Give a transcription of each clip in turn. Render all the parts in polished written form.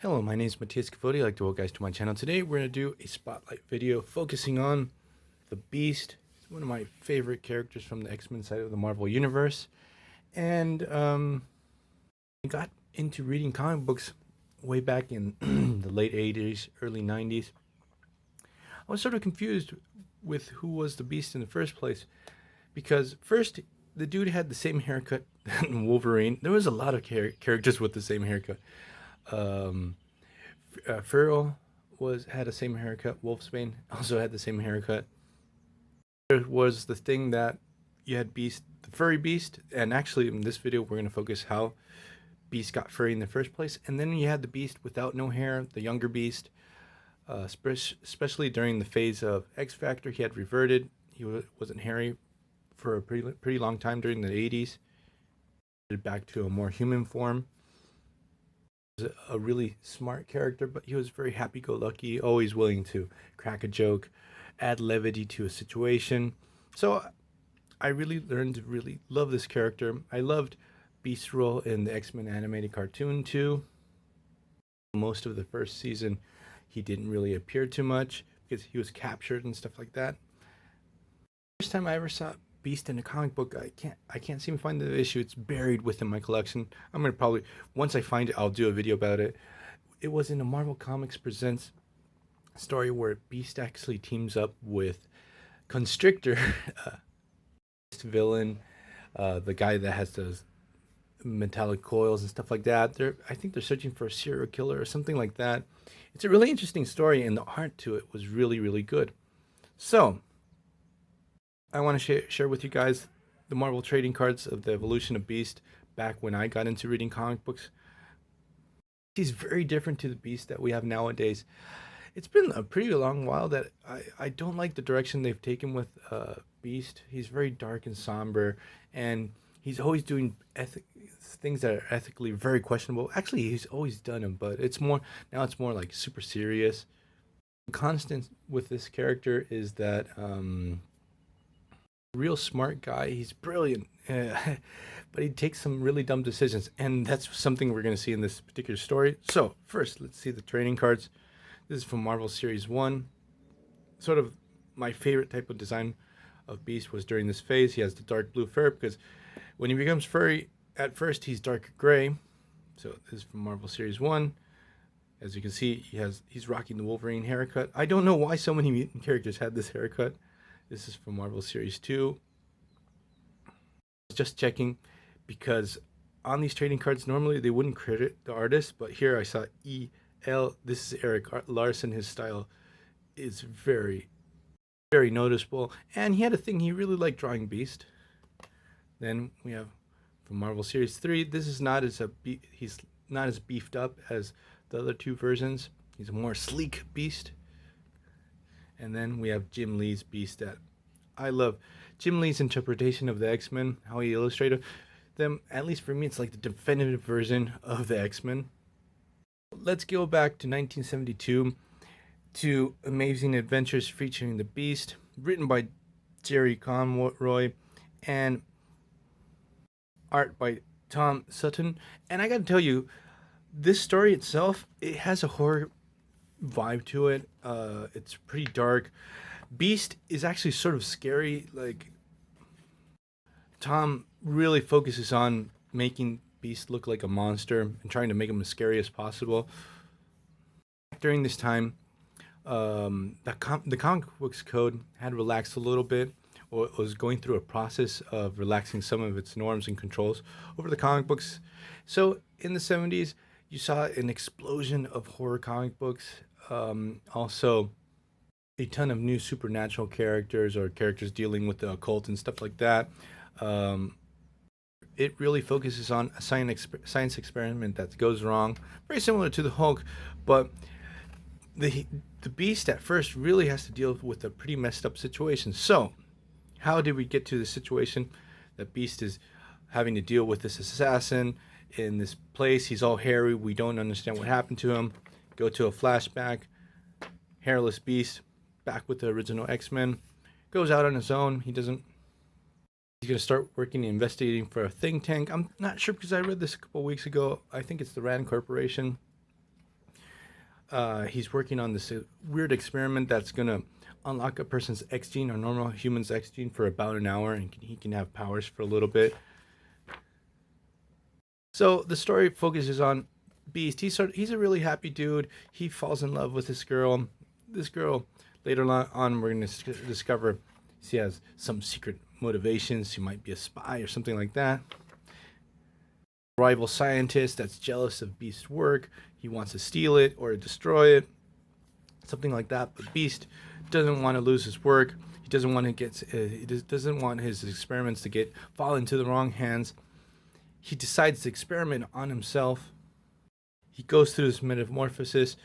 Hello, my name is Matthias Cavodi. I'd like to welcome guys to my channel. Today we're going to do a spotlight video focusing on the Beast. It's one of my favorite characters from the X-Men side of the Marvel Universe. And I got into reading comic books way back in the late 80s, early 90s. I was sort of confused with who was the Beast in the first place. Because first, the dude had the same haircut than Wolverine. There was a lot of characters with the same haircut. Ferrell had the same haircut. Wolfsbane also had the same haircut. There was the thing that you had Beast, the furry Beast, and actually in this video we're going to focus how Beast got furry in the first place. And then you had the Beast without no hair, the younger Beast, especially during the phase of X Factor. He had reverted. He wasn't hairy for a pretty long time during the 80s. Back to a more human form. He was a really smart character, but he was very happy-go-lucky, always willing to crack a joke, add levity to a situation. So I really learned to really love this character. I loved Beast's role in the X-Men animated cartoon too. Most of the first season he didn't really appear too much because he was captured and stuff like that. First time I ever saw Beast in a comic book, I can't seem to find the issue. It's buried within my collection. I'm gonna probably, once I find it, I'll do a video about it. It was in a Marvel Comics Presents story where Beast actually teams up with Constrictor, villain, the guy that has those metallic coils and stuff like that. I think they're searching for a serial killer or something like that. It's a really interesting story, and the art to it was really, really good. So I want to share with you guys the Marvel trading cards of the evolution of Beast back when I got into reading comic books. He's very different to the Beast that we have nowadays. It's been a pretty long while that I don't like the direction they've taken with Beast. He's very dark and somber, and he's always doing things that are ethically very questionable. Actually, he's always done them, but it's more like super serious. The constant with this character is that real smart guy. He's brilliant, but he takes some really dumb decisions, and that's something we're going to see in this particular story. So first, let's see the trading cards. This is from Marvel Series 1. Sort of my favorite type of design of Beast was during this phase. He has the dark blue fur because when he becomes furry, at first he's dark gray. So this is from Marvel Series 1. As you can see, he's rocking the Wolverine haircut. I don't know why so many mutant characters had this haircut. This is from Marvel Series 2. Just checking because on these trading cards, normally they wouldn't credit the artist, but here I saw E.L. This is Eric Larson. His style is very, very noticeable. And he had a thing, he really liked drawing Beast. Then we have from Marvel Series 3. This is not as he's not as beefed up as the other two versions. He's a more sleek Beast. And then we have Jim Lee's Beast that I love. Jim Lee's interpretation of the X-Men, how he illustrated them, at least for me, it's like the definitive version of the X-Men. Let's go back to 1972 to Amazing Adventures featuring the Beast, written by Gerry, Conway, and art by Tom Sutton. And I gotta tell you, this story itself, it has a horror vibe to it. It's pretty dark. Beast is actually sort of scary. Like, Tom really focuses on making Beast look like a monster and trying to make him as scary as possible. During this time, the comic books code had relaxed a little bit, or was going through a process of relaxing some of its norms and controls over the comic books. So in the 70s, you saw an explosion of horror comic books. Also, a ton of new supernatural characters or characters dealing with the occult and stuff like that. It really focuses on a science experiment that goes wrong, very similar to the Hulk, but the Beast at first really has to deal with a pretty messed up situation. So how did we get to the situation that Beast is having to deal with this assassin in this place? He's all hairy. We don't understand what happened to him. Go to a flashback. Hairless Beast, back with the original X-Men, goes out on his own. He's going to start working and investigating for a think tank. I'm not sure because I read this a couple weeks ago. I think it's the Rand Corporation. He's working on this weird experiment that's gonna unlock a person's X gene or normal human's X gene for about an hour, and he can have powers for a little bit. So the story focuses on Beast. He's a really happy dude. He falls in love with this girl. This girl, later on, we're going to discover she has some secret motivations. She might be a spy or something like that. Rival scientist that's jealous of Beast's work. He wants to steal it or destroy it, something like that. But Beast doesn't want to lose his work. He doesn't want to doesn't want his experiments to fall into the wrong hands. He decides to experiment on himself. He goes through this metamorphosis.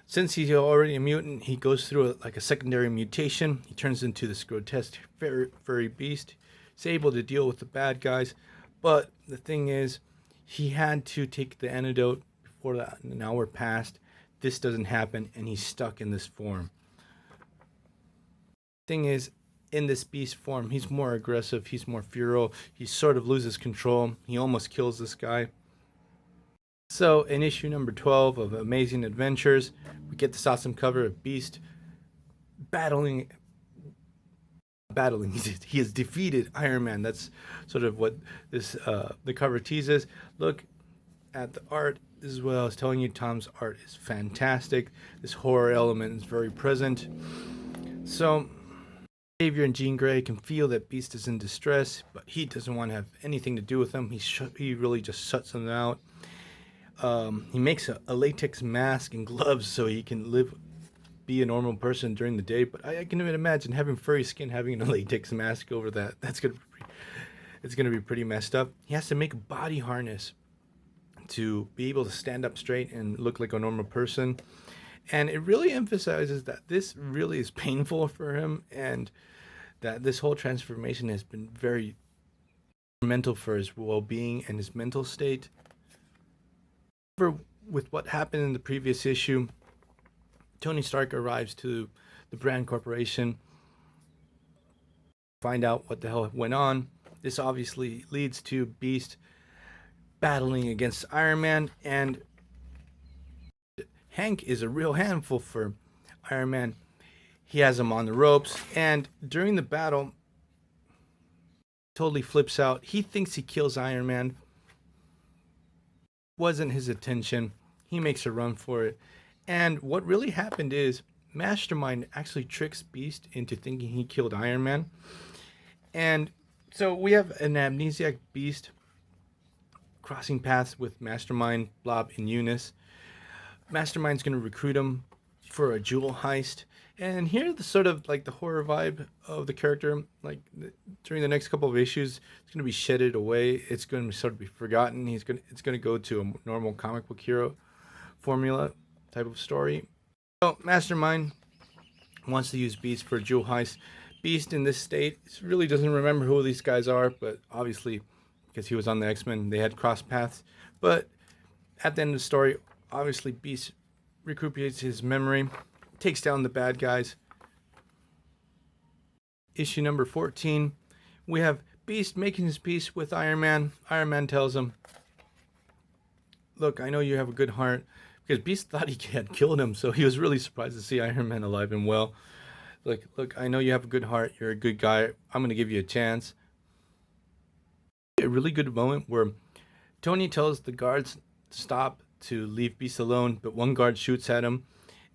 Since he's already a mutant, he goes through like a secondary mutation. He turns into this grotesque furry beast. He's able to deal with the bad guys. But the thing is, he had to take the antidote before an hour passed. This doesn't happen, and he's stuck in this form. Thing is, in this beast form, he's more aggressive, he's more feral, he sort of loses control, he almost kills this guy. So in issue number 12 of Amazing Adventures, we get this awesome cover of Beast battling, he has defeated Iron Man. That's sort of what this the cover teases. Look at the art as well. I was telling you, Tom's art is fantastic. This horror element is very present. So Xavier and Jean Grey can feel that Beast is in distress, but he doesn't want to have anything to do with them. He really just shuts them out. He makes a latex mask and gloves so he can be a normal person during the day. But I can even imagine having furry skin, having a latex mask over that. It's gonna be pretty messed up. He has to make a body harness to be able to stand up straight and look like a normal person. And it really emphasizes that this really is painful for him, and that this whole transformation has been very mental for his well-being and his mental state. With what happened in the previous issue, Tony Stark arrives to the Brand Corporation, find out what the hell went on. This obviously leads to Beast battling against Iron Man, and Hank is a real handful for Iron Man. He has him on the ropes, and during the battle, totally flips out. He thinks he kills Iron Man. Wasn't his intention. He makes a run for it. And what really happened is Mastermind actually tricks Beast into thinking he killed Iron Man. And so we have an amnesiac Beast crossing paths with Mastermind, Blob, and Eunice. Mastermind's going to recruit him for a jewel heist. And here's the sort of like the horror vibe of the character. Like during the next couple of issues, it's going to be shedded away. It's going to sort of be forgotten. It's going to go to a normal comic book hero formula type of story. So Mastermind wants to use Beast for a jewel heist. Beast in this state really doesn't remember who these guys are, but obviously because he was on the X-Men, they had crossed paths. But at the end of the story, obviously Beast recuperates his memory, takes down the bad guys. Issue number 14, we have Beast making his peace with Iron Man. Iron Man tells him, look, I know you have a good heart, because Beast thought he had killed him, so he was really surprised to see Iron Man alive and well. Look, I know you have a good heart, you're a good guy, I'm going to give you a chance. A really good moment where Tony tells the guards to stop, to leave Beast alone, but one guard shoots at him,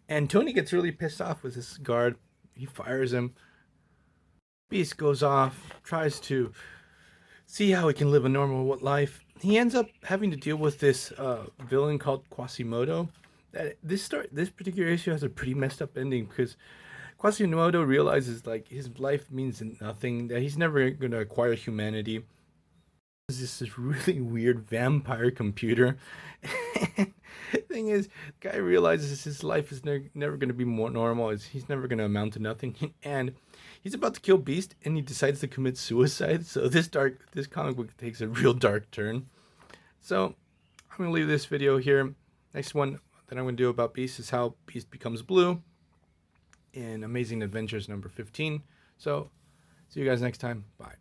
and Tony gets really pissed off with this guard. He fires him. Beast goes off, tries to see how he can live a normal life. He ends up having to deal with this villain called Quasimodo. This particular issue has a pretty messed up ending, because Quasimodo realizes like his life means nothing, that he's never going to acquire humanity. This really weird vampire computer. Thing is, the guy realizes his life is never going to be more normal. He's never going to amount to nothing, and he's about to kill Beast, and he decides to commit suicide. So this comic book takes a real dark turn. So I'm going to leave this video here. Next one that I'm going to do about Beast is how Beast becomes blue in Amazing Adventures number 15. So see you guys next time. Bye.